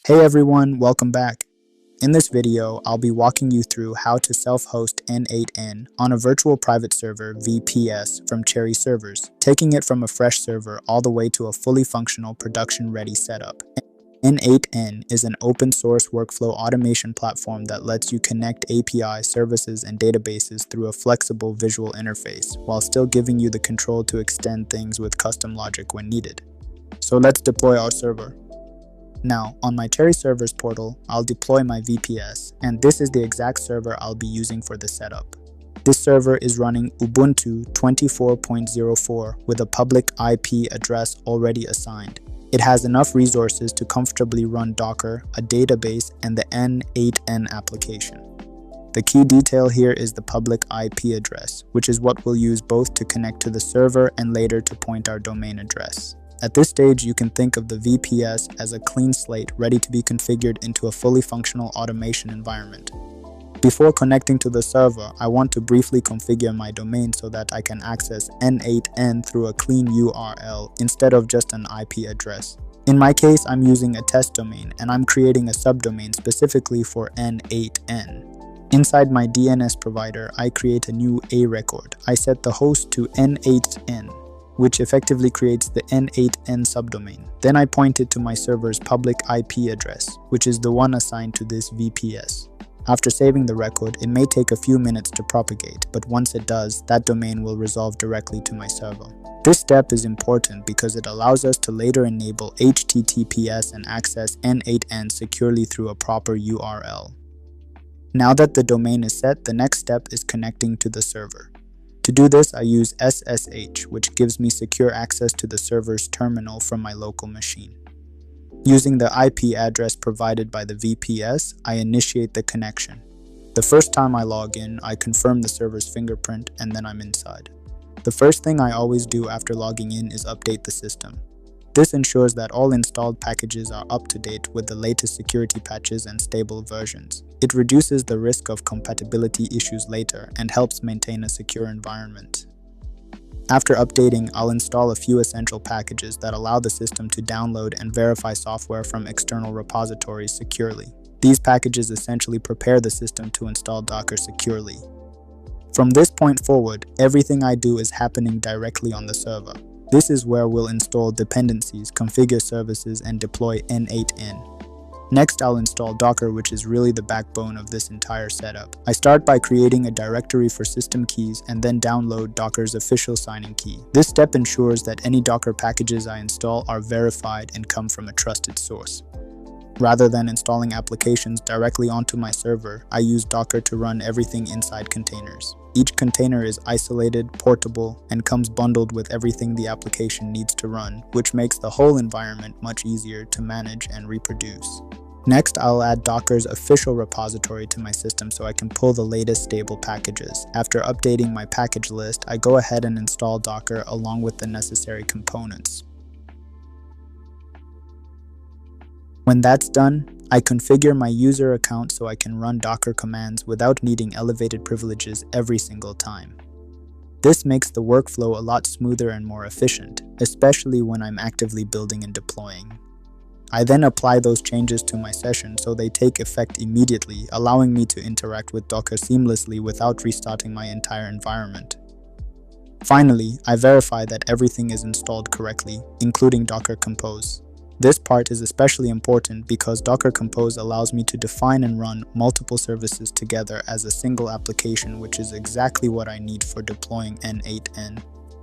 Hey everyone, welcome back. In this video, I'll be walking you through how to self-host n8n on a virtual private server VPS from Cherry servers, taking it from a fresh server all the way to a fully functional production-ready setup. n8n is an open-source workflow automation platform that lets you connect API services and databases through a flexible visual interface, while still giving you the control to extend things with custom logic when needed. So let's deploy our server. Now, on my Cherry Servers portal, I'll deploy my VPS, and this is the exact server I'll be using for the setup. This server is running Ubuntu 24.04 with a public IP address already assigned. It has enough resources to comfortably run Docker, a database, and the n8n application. The key detail here is the public IP address, which is what we'll use both to connect to the server and later to point our domain address. At this stage, you can think of the VPS as a clean slate ready to be configured into a fully functional automation environment. Before connecting to the server, I want to briefly configure my domain so that I can access n8n through a clean URL instead of just an IP address. In my case, I'm using a test domain and I'm creating a subdomain specifically for n8n. Inside my DNS provider, I create a new A record. I set the host to n8n. Which effectively creates the n8n subdomain. Then I point it to my server's public IP address, which is the one assigned to this VPS. After saving the record, it may take a few minutes to propagate, but once it does, that domain will resolve directly to my server. This step is important because it allows us to later enable HTTPS and access n8n securely through a proper URL. Now that the domain is set, the next step is connecting to the server. To do this, I use SSH, which gives me secure access to the server's terminal from my local machine. Using the IP address provided by the VPS, I initiate the connection. The first time I log in, I confirm the server's fingerprint, and then I'm inside. The first thing I always do after logging in is update the system. This ensures that all installed packages are up to date with the latest security patches and stable versions. It reduces the risk of compatibility issues later and helps maintain a secure environment. After updating, I'll install a few essential packages that allow the system to download and verify software from external repositories securely. These packages essentially prepare the system to install Docker securely. From this point forward, everything I do is happening directly on the server. This is where we'll install dependencies, configure services, and deploy n8n. Next, I'll install Docker, which is really the backbone of this entire setup. I start by creating a directory for system keys and then download Docker's official signing key. This step ensures that any Docker packages I install are verified and come from a trusted source. Rather than installing applications directly onto my server, I use Docker to run everything inside containers. Each container is isolated, portable, and comes bundled with everything the application needs to run, which makes the whole environment much easier to manage and reproduce. Next, I'll add Docker's official repository to my system so I can pull the latest stable packages. After updating my package list, I go ahead and install Docker along with the necessary components. When that's done, I configure my user account so I can run Docker commands without needing elevated privileges every single time. This makes the workflow a lot smoother and more efficient, especially when I'm actively building and deploying. I then apply those changes to my session so they take effect immediately, allowing me to interact with Docker seamlessly without restarting my entire environment. Finally, I verify that everything is installed correctly, including Docker Compose. This part is especially important because Docker Compose allows me to define and run multiple services together as a single application, which is exactly what I need for deploying n8n.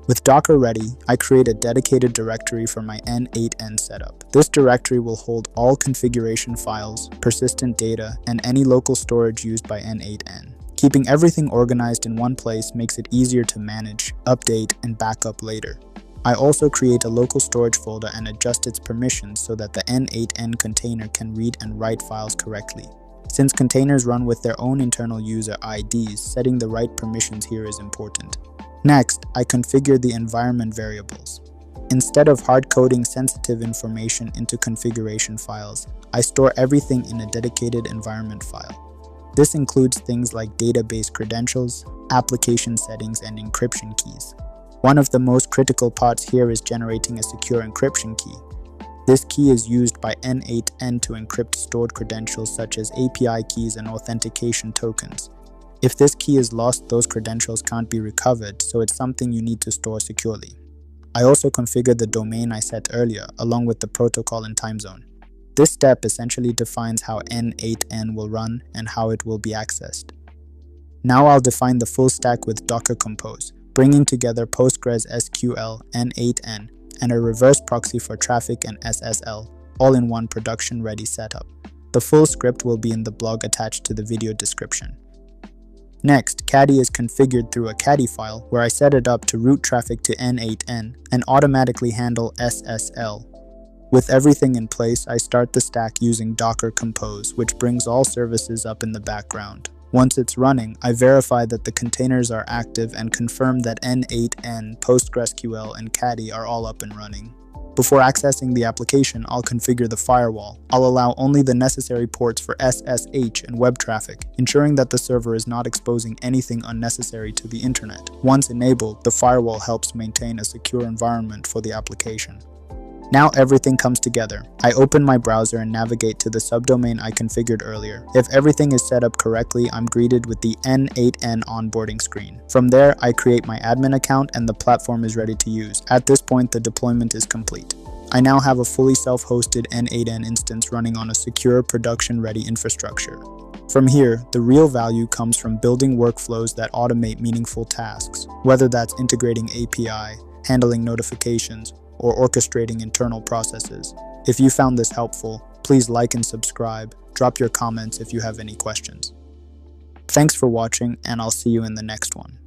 With Docker ready, I create a dedicated directory for my n8n setup. This directory will hold all configuration files, persistent data, and any local storage used by n8n. Keeping everything organized in one place makes it easier to manage, update, and backup later. I also create a local storage folder and adjust its permissions so that the n8n container can read and write files correctly. Since containers run with their own internal user IDs, setting the right permissions here is important. Next, I configure the environment variables. Instead of hard-coding sensitive information into configuration files, I store everything in a dedicated environment file. This includes things like database credentials, application settings, and encryption keys. One of the most critical parts here is generating a secure encryption key. This key is used by n8n to encrypt stored credentials such as API keys and authentication tokens. If this key is lost, those credentials can't be recovered, so it's something you need to store securely. I also configured the domain I set earlier, along with the protocol and time zone. This step essentially defines how n8n will run and how it will be accessed. Now I'll define the full stack with Docker Compose, bringing together PostgreSQL, n8n, and a reverse proxy for traffic and SSL, all in one production-ready setup. The full script will be in the blog attached to the video description. Next, Caddy is configured through a Caddy file where I set it up to route traffic to n8n and automatically handle SSL. With everything in place, I start the stack using Docker Compose, which brings all services up in the background. Once it's running, I verify that the containers are active and confirm that n8n, PostgreSQL, and Caddy are all up and running. Before accessing the application, I'll configure the firewall. I'll allow only the necessary ports for SSH and web traffic, ensuring that the server is not exposing anything unnecessary to the internet. Once enabled, the firewall helps maintain a secure environment for the application. Now everything comes together. I open my browser and navigate to the subdomain I configured earlier. If everything is set up correctly, I'm greeted with the n8n onboarding screen. From there, I create my admin account and the platform is ready to use. At this point, the deployment is complete. I now have a fully self-hosted n8n instance running on a secure production-ready infrastructure. From here, the real value comes from building workflows that automate meaningful tasks, whether that's integrating API, handling notifications, or orchestrating internal processes. If you found this helpful, please like and subscribe. Drop your comments if you have any questions. Thanks for watching, and I'll see you in the next one.